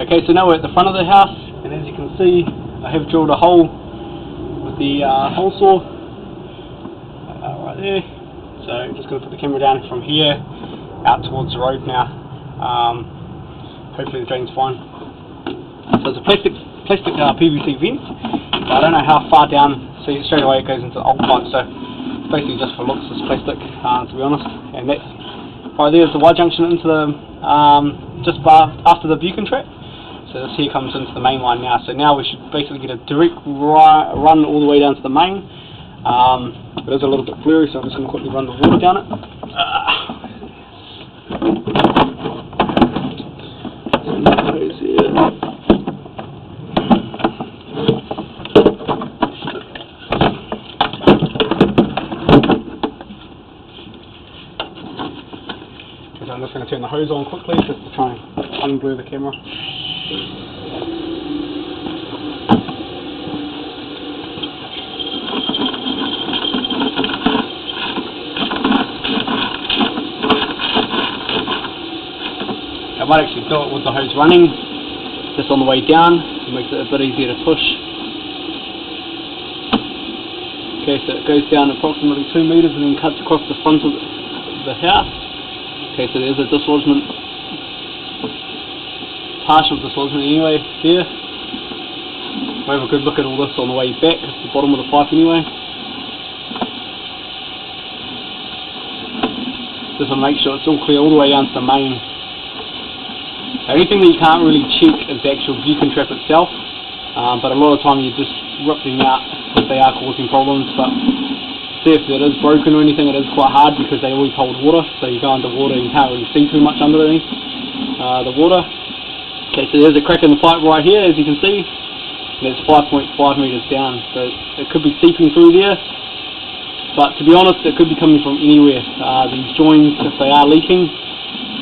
Okay, so now we're at the front of the house, and as you can see, I have drilled a hole with the hole saw right there. So I'm just going to put the camera down from here out towards the road now. Hopefully the drain's fine. So it's a plastic PVC vent. I don't know how far down, so straight away it goes into the old pipe, so it's basically just for looks, this plastic, to be honest. And that's right there is the Y junction into the just after the Buchan trap. So this here comes into the main line now. So now we should basically get a direct run all the way down to the main. It is a little bit blurry, so I'm just going to quickly run the water down it. So I'm just going to turn the hose on quickly just to try and unblur the camera. I might actually do it with the hose running, just on the way down. It makes it a bit easier to push. Okay, so it goes down approximately 2 meters and then cuts across the front of the house. Okay, so there's a dislodgement, partial dislodgement anyway, there. We'll have a good look at all this on the way back, it's the bottom of the pipe anyway. Just want to make sure it's all clear all the way down to the main. The only thing that you can't really check is the actual Buchan trap itself, but a lot of the time you just rip them out if they are causing problems. But see if it is broken or anything, it is quite hard because they always hold water, so you go underwater and you can't really see too much underneath the water. Okay, so there's a crack in the pipe right here, as you can see, and it's 5.5 meters down, so it could be seeping through there. But to be honest, it could be coming from anywhere. These joins, if they are leaking,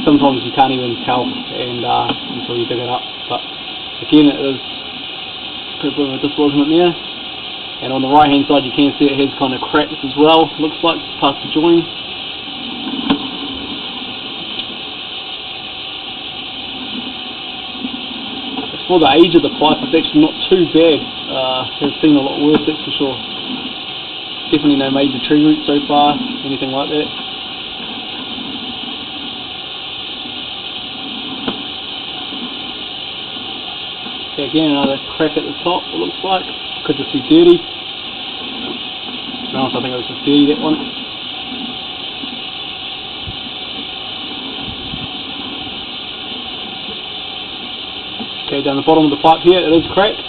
sometimes you can't even tell until you dig it up. But again, it is a bit of a dislodgement there. And on the right hand side you can see it has kind of cracks as well, looks like, past the join. As for the age of the pipe, it's actually not too bad. I've seen a lot worse, that's for sure. Definitely no major tree roots so far, anything like that. Okay, again, another crack at the top, it looks like. Could just be dirty. To be honest, I think it was just dirty, that one. Okay, down the bottom of the pipe here, it is cracked.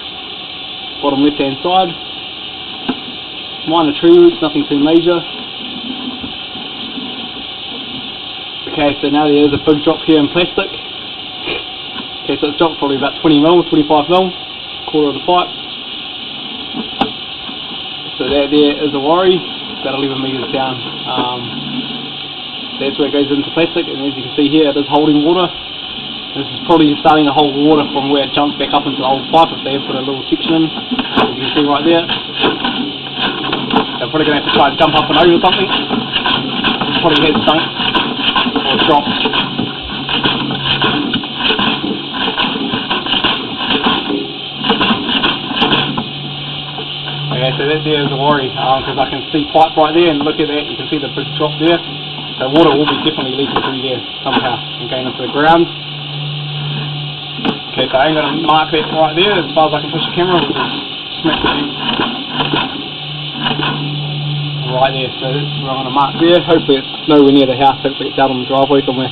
Bottom left hand side. Minor tree roots, nothing too major. Okay, so now there is a big drop here in plastic. Okay, so it's dropped probably about 20 mil, 25 mil, quarter of the pipe. So that there is a worry, about 11 meters down. That's where it goes into plastic, and as you can see here, it is holding water. This is probably starting to hold water from where it jumps back up into the old pipe if they have put a little section in, as you can see right there. They're probably going to have to try and jump up and over something. It probably has sunk or dropped. Okay, so that there is a worry, because I can see pipe right there, and look at that, you can see the big drop there. So water will be definitely leaking through there somehow and going into the ground. Okay, so I'm going to mark that right there as far as I can push the camera, which is smack right there. So that's where I'm going to mark there. Hopefully it's nowhere near the house, hopefully it's out on the driveway somewhere.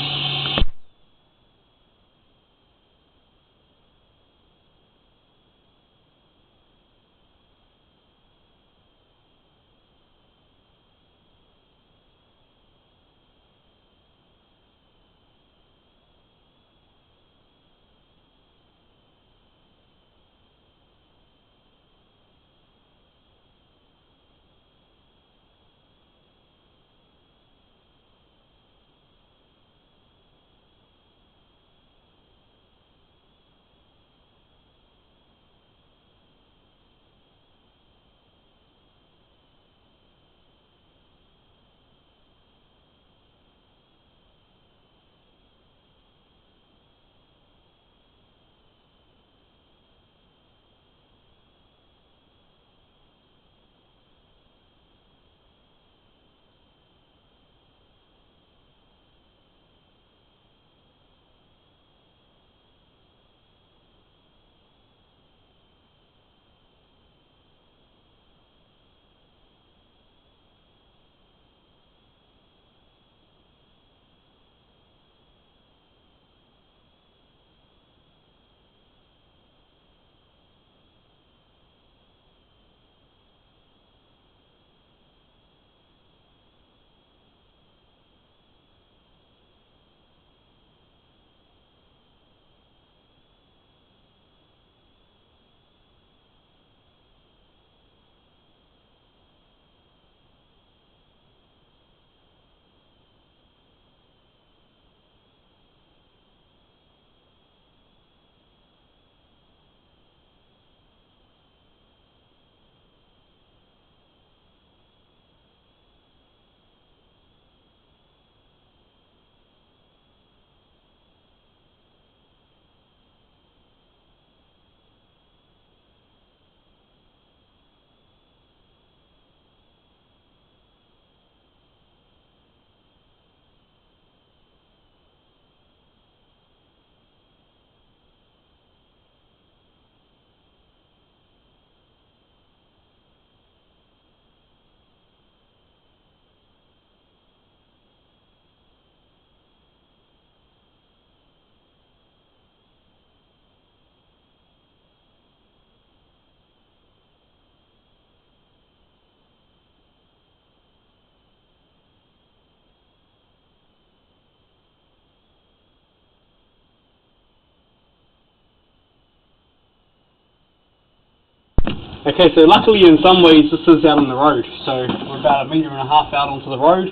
Okay, so luckily in some ways this is out on the road, so we're about 1.5 meters out onto the road,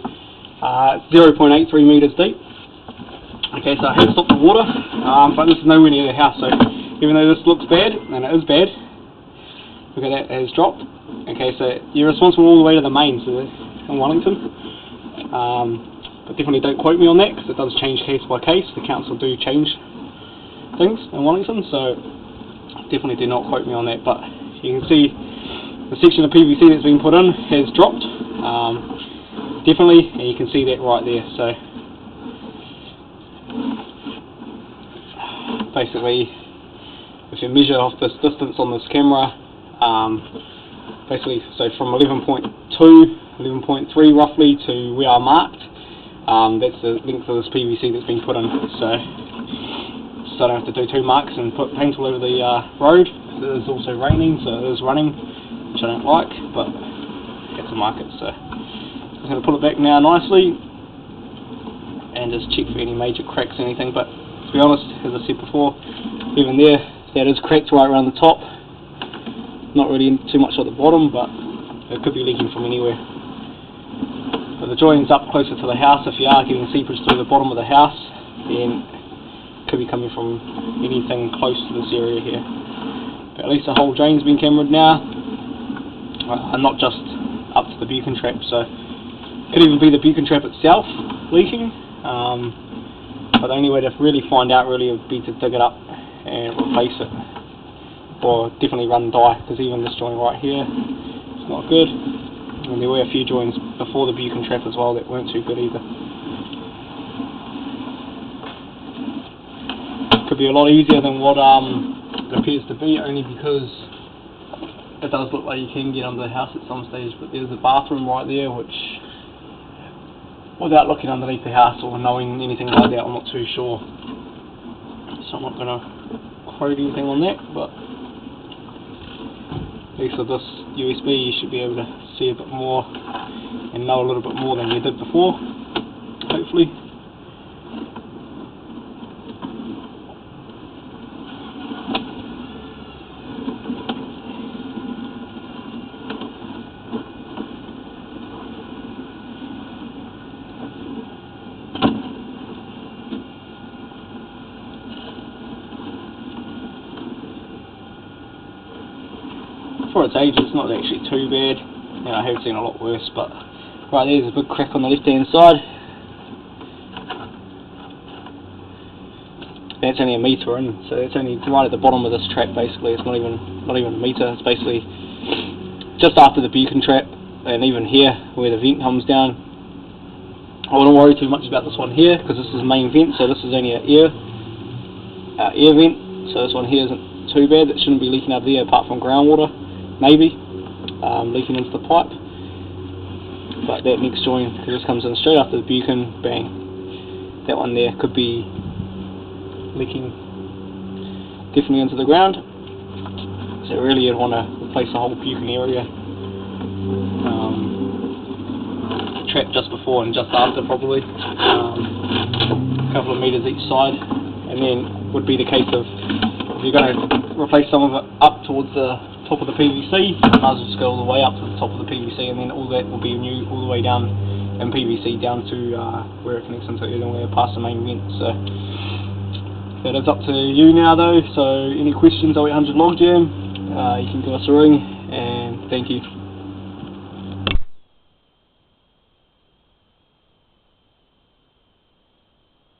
0.83 meters deep. Okay, so I have stopped the water, but this is nowhere near the house, so even though this looks bad, and it is bad, look at that, it has dropped. Okay, so you're responsible all the way to the main, so in Wellington. But definitely don't quote me on that, because it does change case by case. The council do change things in Wellington, so definitely do not quote me on that. But you can see the section of PVC that's been put in has dropped, definitely, and you can see that right there. So basically, if you measure off this distance on this camera, basically, so from 11.2, 11.3 roughly to where I marked, that's the length of this PVC that's been put in. So I don't have to do 2 marks and put paint all over the road. It is also raining, so it is running, which I don't like, but it's a market. So I'm going to put it back now nicely and just check for any major cracks or anything. But to be honest, as I said before, even there, that is cracked right around the top. Not really too much at the bottom, but it could be leaking from anywhere. But the join's up closer to the house. If you are getting seepage through the bottom of the house, then it could be coming from anything close to this area here. But at least the whole drain's been cambered now, and not just up to the Buchan trap. So it could even be the Buchan trap itself leaking. But the only way to really find out really would be to dig it up and replace it, or definitely run dye, because even this joint right here is not good, and there were a few joints before the Buchan trap as well that weren't too good either. Could be a lot easier than what it appears to be, only because it does look like you can get under the house at some stage, but there's a bathroom right there, which, without looking underneath the house or knowing anything like that, I'm not too sure, so I'm not going to quote anything on that. But at least with this USB you should be able to see a bit more and know a little bit more than you did before, hopefully. For its age, it's not actually too bad. You know, I have seen a lot worse, but right there's a big crack on the left hand side. That's only 1 metre in, so it's only right at the bottom of this trap. Basically, it's not even a metre. It's basically just after the Buchan trap, and even here where the vent comes down. I wouldn't worry too much about this one here, because this is main vent, so this is only an air vent. So this one here isn't too bad. It shouldn't be leaking out of there apart from groundwater. Maybe leaking into the pipe, but that next joint, because this comes in straight after the Buchan, bang, that one there could be leaking definitely into the ground. So really you'd want to replace the whole Buchan area, trap just before and just after probably, a couple of meters each side, and then would be the case of, if you're going to replace some of it up towards the top of the PVC, might as well just go all the way up to the top of the PVC, and then all that will be new all the way down in PVC down to where it connects into anywhere past the main vent. So that is up to you now though. So any questions, 0800 Logjam, you can give us a ring, and thank you.